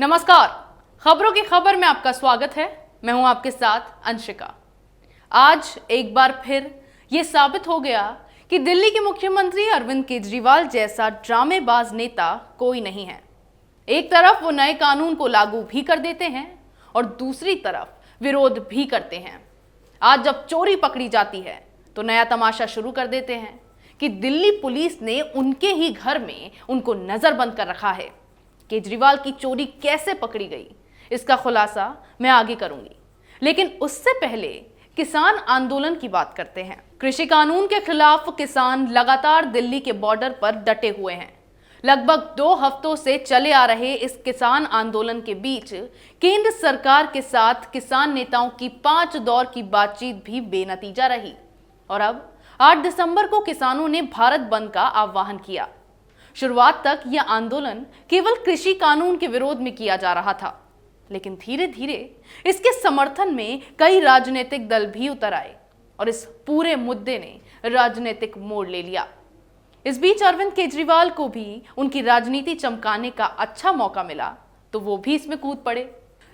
नमस्कार, खबरों की खबर में आपका स्वागत है। मैं हूं आपके साथ अंशिका। आज एक बार फिर यह साबित हो गया कि दिल्ली के मुख्यमंत्री अरविंद केजरीवाल जैसा ड्रामेबाज नेता कोई नहीं है। एक तरफ वो नए कानून को लागू भी कर देते हैं और दूसरी तरफ विरोध भी करते हैं। आज जब चोरी पकड़ी जाती है तो नया तमाशा शुरू कर देते हैं कि दिल्ली पुलिस ने उनके ही घर में उनको नजरबंद कर रखा है। केजरीवाल की चोरी कैसे पकड़ी गई, इसका खुलासा मैं आगे करूंगी, लेकिन उससे पहले किसान आंदोलन की बात करते हैं। कृषि कानून के खिलाफ किसान लगातार दिल्ली के बॉर्डर पर डटे हुए हैं। लगभग 2 हफ्तों से चले आ रहे इस किसान आंदोलन के बीच केंद्र सरकार के साथ किसान नेताओं की 5 दौर की बातचीत भी बेनतीजा रही और अब 8 दिसंबर को किसानों ने भारत बंद का आह्वान किया। शुरुआत तक यह आंदोलन केवल कृषि कानून के विरोध में किया जा रहा था, लेकिन धीरे धीरे इसके समर्थन में कई राजनीतिक दल भी उतर आए और इस पूरे मुद्दे ने राजनीतिक मोड़ ले लिया। इस बीच अरविंद केजरीवाल को भी उनकी राजनीति चमकाने का अच्छा मौका मिला तो वो भी इसमें कूद पड़े।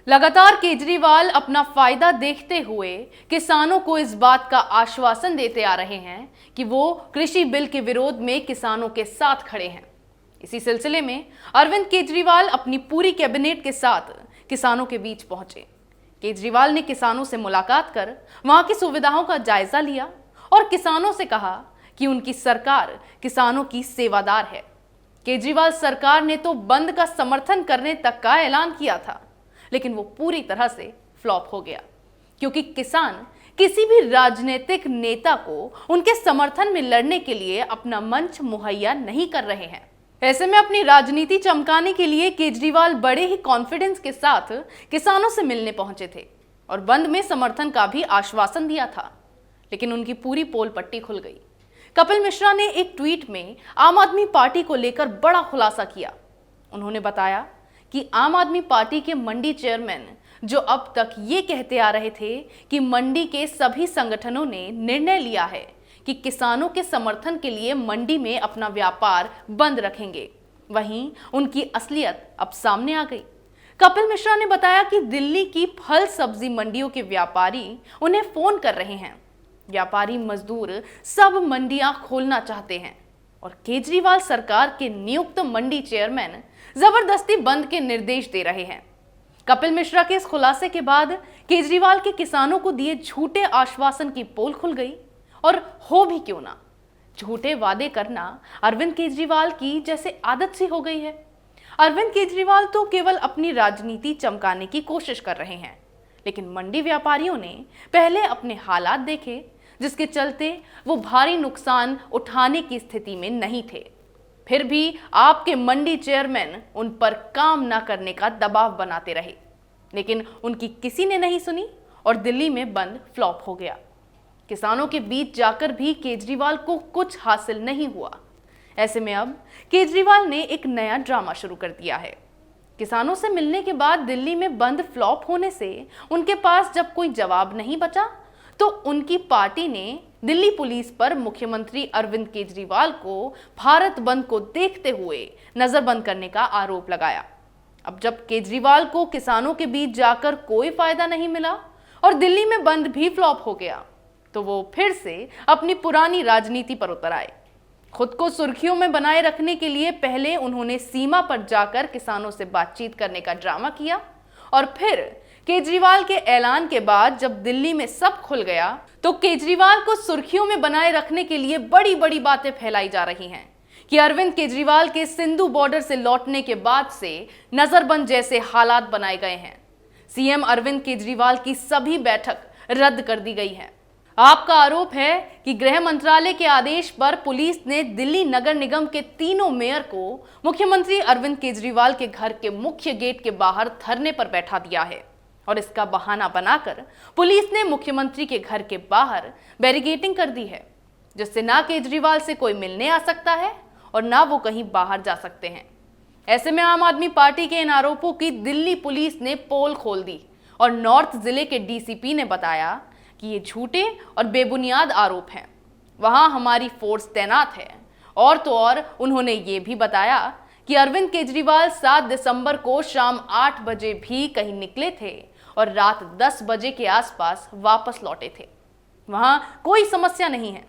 लगातार केजरीवाल अपना फायदा देखते हुए किसानों को इस बात का आश्वासन देते आ रहे हैं कि वो कृषि बिल के विरोध में किसानों के साथ खड़े हैं। इसी सिलसिले में अरविंद केजरीवाल अपनी पूरी कैबिनेट के साथ किसानों के बीच पहुंचे। केजरीवाल ने किसानों से मुलाकात कर वहां की सुविधाओं का जायजा लिया और किसानों से कहा कि उनकी सरकार किसानों की सेवादार है। केजरीवाल सरकार ने तो बंद का समर्थन करने तक का ऐलान किया था, लेकिन वो पूरी तरह से फ्लॉप हो गया, क्योंकि किसान किसी भी राजनीतिक नेता को उनके समर्थन में लड़ने के लिए अपना मंच मुहैया नहीं कर रहे हैं। ऐसे में अपनी राजनीति चमकाने के लिए केजरीवाल बड़े ही कॉन्फिडेंस के साथ किसानों से मिलने पहुंचे थे और बंद में समर्थन का भी आश्वासन दिया था, लेकिन उनकी पूरी पोल पट्टी खुल गई। कपिल मिश्रा ने एक ट्वीट में आम आदमी पार्टी को लेकर बड़ा खुलासा किया। उन्होंने बताया कि आम आदमी पार्टी के मंडी चेयरमैन, जो अब तक ये कहते आ रहे थे कि मंडी के सभी संगठनों ने निर्णय लिया है कि किसानों के समर्थन के लिए मंडी में अपना व्यापार बंद रखेंगे, वहीं उनकी असलियत अब सामने आ गई। कपिल मिश्रा ने बताया कि दिल्ली की फल सब्जी मंडियों के व्यापारी उन्हें फोन कर रहे हैं। व्यापारी मजदूर सब मंडियां खोलना चाहते हैं और केजरीवाल सरकार के नियुक्त मंडी चेयरमैन जबरदस्ती बंद के निर्देश दे रहे हैं। कपिल मिश्रा के इस खुलासे के बाद केजरीवाल के किसानों को दिए झूठे आश्वासन की पोल खुल गई। और हो भी क्यों ना, झूठे वादे करना अरविंद केजरीवाल की जैसे आदत सी हो गई है। अरविंद केजरीवाल तो केवल अपनी राजनीति चमकाने की कोशिश कर रहे हैं, लेकिन मंडी व्यापारियों ने पहले अपने हालात देखे, जिसके चलते वो भारी नुकसान उठाने की स्थिति में नहीं थे। फिर भी आपके मंडी चेयरमैन उन पर काम ना करने का दबाव बनाते रहे, लेकिन उनकी किसी ने नहीं सुनी और दिल्ली में बंद फ्लॉप हो गया। किसानों के बीच जाकर भी केजरीवाल को कुछ हासिल नहीं हुआ। ऐसे में अब केजरीवाल ने एक नया ड्रामा शुरू कर दिया है। किसानों से मिलने के बाद दिल्ली में बंद फ्लॉप होने से उनके पास जब कोई जवाब नहीं बचा तो उनकी पार्टी ने दिल्ली पुलिस पर मुख्यमंत्री अरविंद केजरीवाल को भारत बंद को देखते हुए नजरबंद करने का आरोप लगाया। अब जब केजरीवाल को किसानों के बीच जाकर कोई फायदा नहीं मिला और दिल्ली में बंद भी फ्लॉप हो गया, तो वो फिर से अपनी पुरानी राजनीति पर उतर आए। खुद को सुर्खियों में बनाए रखने के लिए पहले उन्होंने सीमा पर जाकर किसानों से बातचीत करने का ड्रामा किया और फिर केजरीवाल के ऐलान के बाद जब दिल्ली में सब खुल गया तो केजरीवाल को सुर्खियों में बनाए रखने के लिए बड़ी बड़ी बातें फैलाई जा रही हैं कि अरविंद केजरीवाल के सिंधु बॉर्डर से लौटने के बाद से नजरबंद जैसे हालात बनाए गए हैं। सीएम अरविंद केजरीवाल की सभी बैठक रद्द कर दी गई है। आपका आरोप है कि गृह मंत्रालय के आदेश पर पुलिस ने दिल्ली नगर निगम के तीनों मेयर को मुख्यमंत्री अरविंद केजरीवाल के घर के मुख्य गेट के बाहर धरने पर बैठा दिया है और इसका बहाना बनाकर पुलिस ने मुख्यमंत्री के घर के बाहर बैरिकेडिंग कर दी है, जिससे ना केजरीवाल से कोई मिलने आ सकता है और ना वो कहीं बाहर जा सकते हैं। ऐसे में आम आदमी पार्टी के इन आरोपों की दिल्ली पुलिस ने पोल खोल दी और नॉर्थ जिले के डीसीपी ने बताया कि ये झूठे और बेबुनियाद आरोप हैं। वहां हमारी फोर्स तैनात है और तो और उन्होंने ये भी बताया कि अरविंद केजरीवाल 7 दिसंबर को शाम 8 बजे भी कहीं निकले थे और रात 10 बजे के आसपास वापस लौटे थे। वहां कोई समस्या नहीं है।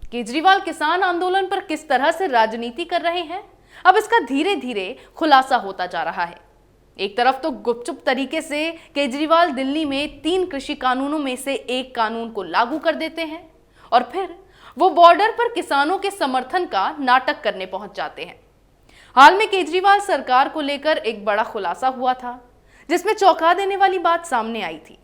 केजरीवाल किसान आंदोलन पर किस तरह से राजनीति कर रहे हैं, अब इसका धीरे धीरे खुलासा होता जा रहा है। एक तरफ तो गुपचुप तरीके से केजरीवाल दिल्ली में 3 कृषि कानूनों में से एक कानून को लागू कर देते हैं और फिर वो बॉर्डर पर किसानों के समर्थन का नाटक करने पहुंच जाते हैं। हाल में केजरीवाल सरकार को लेकर एक बड़ा खुलासा हुआ था, जिसमें चौंका देने वाली बात सामने आई थी।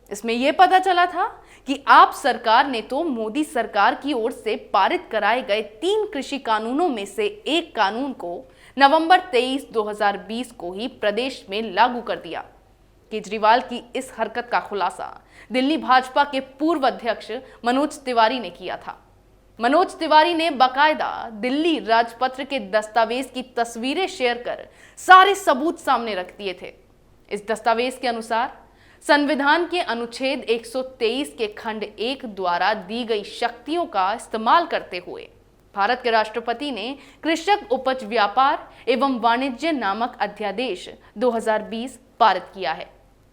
इसमें यह पता चला था कि आप सरकार ने तो मोदी सरकार की ओर से पारित कराए गए 3 कृषि कानूनों में से एक कानून को नवंबर 23, 2020 को ही प्रदेश में लागू कर दिया। केजरीवाल की इस हरकत का खुलासा दिल्ली भाजपा के पूर्व अध्यक्ष मनोज तिवारी ने किया था। मनोज तिवारी ने बाकायदा दिल्ली राजपत्र के दस्तावेज की तस्वीरें शेयर कर सारे सबूत सामने रख दिए थे। इस दस्तावेज के अनुसार संविधान के अनुच्छेद 123 के खंड 1 द्वारा दी गई शक्तियों का इस्तेमाल करते हुए भारत के राष्ट्रपति ने कृषक उपज व्यापार एवं वाणिज्य नामक अध्यादेश 2020 पारित किया है,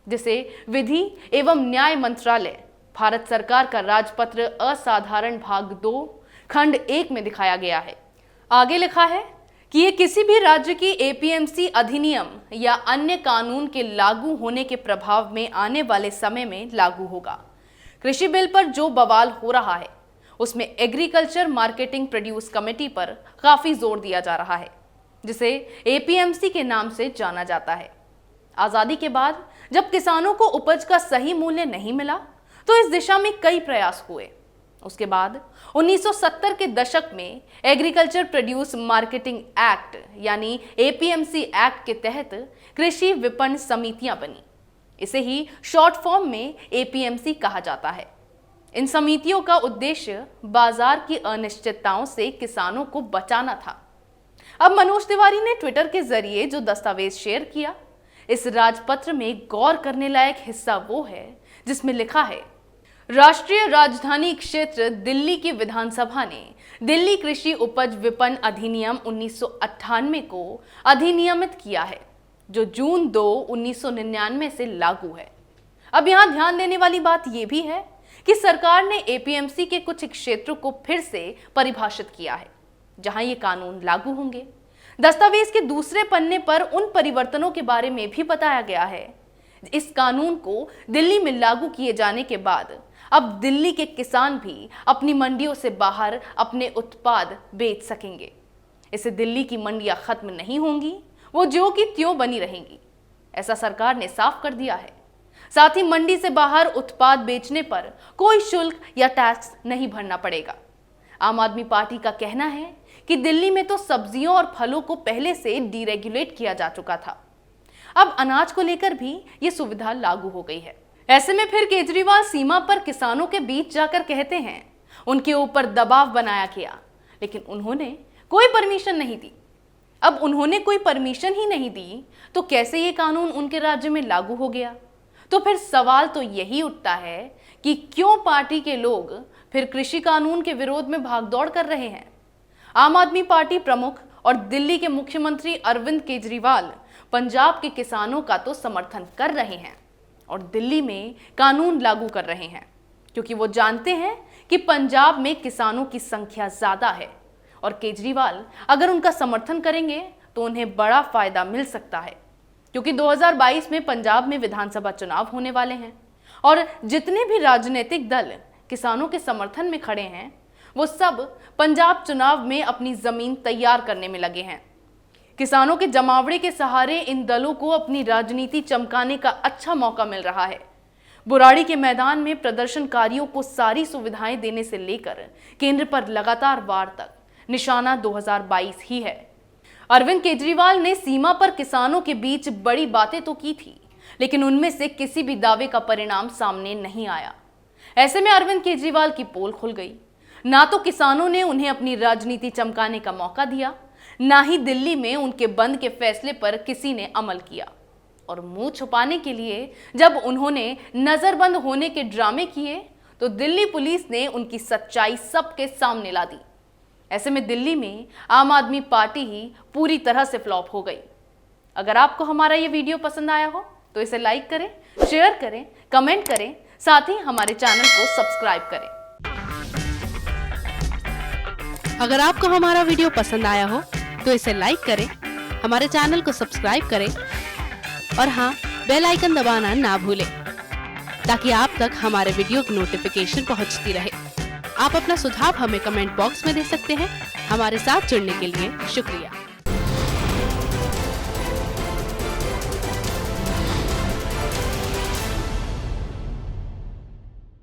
जिसे विधि एवं न्याय मंत्रालय भारत सरकार का राजपत्र असाधारण भाग 2 खंड 1 में दिखाया गया है। आगे लिखा है कि ये किसी भी राज्य की एपीएमसी अधिनियम या अन्य कानून के लागू होने के प्रभाव में आने वाले समय में लागू होगा। कृषि बिल पर जो बवाल हो रहा है उसमें एग्रीकल्चर मार्केटिंग प्रोड्यूस कमेटी पर काफी जोर दिया जा रहा है, जिसे एपीएमसी के नाम से जाना जाता है। आजादी के बाद जब किसानों को उपज का सही मूल्य नहीं मिला तो इस दिशा में कई प्रयास हुए। उसके बाद 1970 के दशक में एग्रीकल्चर प्रोड्यूस मार्केटिंग एक्ट यानी एपीएमसी एक्ट के तहत कृषि विपणन समितियां बनी। इसे ही शॉर्ट फॉर्म में एपीएमसी कहा जाता है। इन समितियों का उद्देश्य बाजार की अनिश्चितताओं से किसानों को बचाना था। अब मनोज तिवारी ने ट्विटर के जरिए जो दस्तावेज शेयर किया, इस राजपत्र में गौर करने लायक हिस्सा वो है जिसमें लिखा है, राष्ट्रीय राजधानी क्षेत्र दिल्ली की विधानसभा ने दिल्ली कृषि उपज विपणन अधिनियम 1998 को अधिनियमित किया है, जो जून 2, 1999 से लागू है। अब यहां ध्यान देने वाली बात यह भी है कि सरकार ने एपीएमसी के कुछ क्षेत्रों को फिर से परिभाषित किया है जहां ये कानून लागू होंगे। दस्तावेज के दूसरे पन्ने पर उन परिवर्तनों के बारे में भी बताया गया है। इस कानून को दिल्ली में लागू किए जाने के बाद अब दिल्ली के किसान भी अपनी मंडियों से बाहर अपने उत्पाद बेच सकेंगे। इससे दिल्ली की मंडियां खत्म नहीं होंगी, वो ज्यों की त्यों बनी रहेंगी, ऐसा सरकार ने साफ कर दिया है। साथ ही मंडी से बाहर उत्पाद बेचने पर कोई शुल्क या टैक्स नहीं भरना पड़ेगा। आम आदमी पार्टी का कहना है कि दिल्ली में तो सब्जियों और फलों को पहले से डीरेगुलेट किया जा चुका था, अब अनाज को लेकर भी ये सुविधा लागू हो गई है। ऐसे में फिर केजरीवाल सीमा पर किसानों के बीच जाकर कहते हैं उनके ऊपर दबाव बनाया गया, लेकिन उन्होंने कोई परमिशन नहीं दी। अब उन्होंने कोई परमिशन ही नहीं दी तो कैसे ये कानून उनके राज्य में लागू हो गया? तो फिर सवाल तो यही उठता है कि क्यों पार्टी के लोग फिर कृषि कानून के विरोध में भागदौड़ कर रहे हैं? आम आदमी पार्टी प्रमुख और दिल्ली के मुख्यमंत्री अरविंद केजरीवाल पंजाब के किसानों का तो समर्थन कर रहे हैं और दिल्ली में कानून लागू कर रहे हैं, क्योंकि वो जानते हैं कि पंजाब में किसानों की संख्या ज्यादा है और केजरीवाल अगर उनका समर्थन करेंगे तो उन्हें बड़ा फायदा मिल सकता है, क्योंकि 2022 में पंजाब में विधानसभा चुनाव होने वाले हैं और जितने भी राजनीतिक दल किसानों के समर्थन में खड़े हैं वो सब पंजाब चुनाव में अपनी जमीन तैयार करने में लगे हैं। किसानों के जमावड़े के सहारे इन दलों को अपनी राजनीति चमकाने का अच्छा मौका मिल रहा है। बुराड़ी के मैदान में प्रदर्शनकारियों को सारी सुविधाएं देने से लेकर केंद्र पर लगातार वार तक निशाना 2022 ही है। अरविंद केजरीवाल ने सीमा पर किसानों के बीच बड़ी बातें तो की थी, लेकिन उनमें से किसी भी दावे का परिणाम सामने नहीं आया। ऐसे में अरविंद केजरीवाल की पोल खुल गई। ना तो किसानों ने उन्हें अपनी राजनीति चमकाने का मौका दिया, ना ही दिल्ली में उनके बंद के फैसले पर किसी ने अमल किया। और मुंह छुपाने के लिए जब उन्होंने नजरबंद होने के ड्रामे किए तो दिल्ली पुलिस ने उनकी सच्चाई सबके सामने ला दी। ऐसे में दिल्ली में आम आदमी पार्टी ही पूरी तरह से फ्लॉप हो गई। अगर आपको हमारा ये वीडियो पसंद आया हो तो इसे लाइक करें, शेयर करें, कमेंट करें, साथ ही हमारे चैनल को सब्सक्राइब करें। अगर आपको हमारा वीडियो पसंद आया हो तो इसे लाइक करें, हमारे चैनल को सब्सक्राइब करें और हाँ, बेल आइकन दबाना ना भूलें ताकि आप तक हमारे वीडियो की नोटिफिकेशन पहुंचती रहे। आप अपना सुझाव हमें कमेंट बॉक्स में दे सकते हैं। हमारे साथ जुड़ने के लिए शुक्रिया।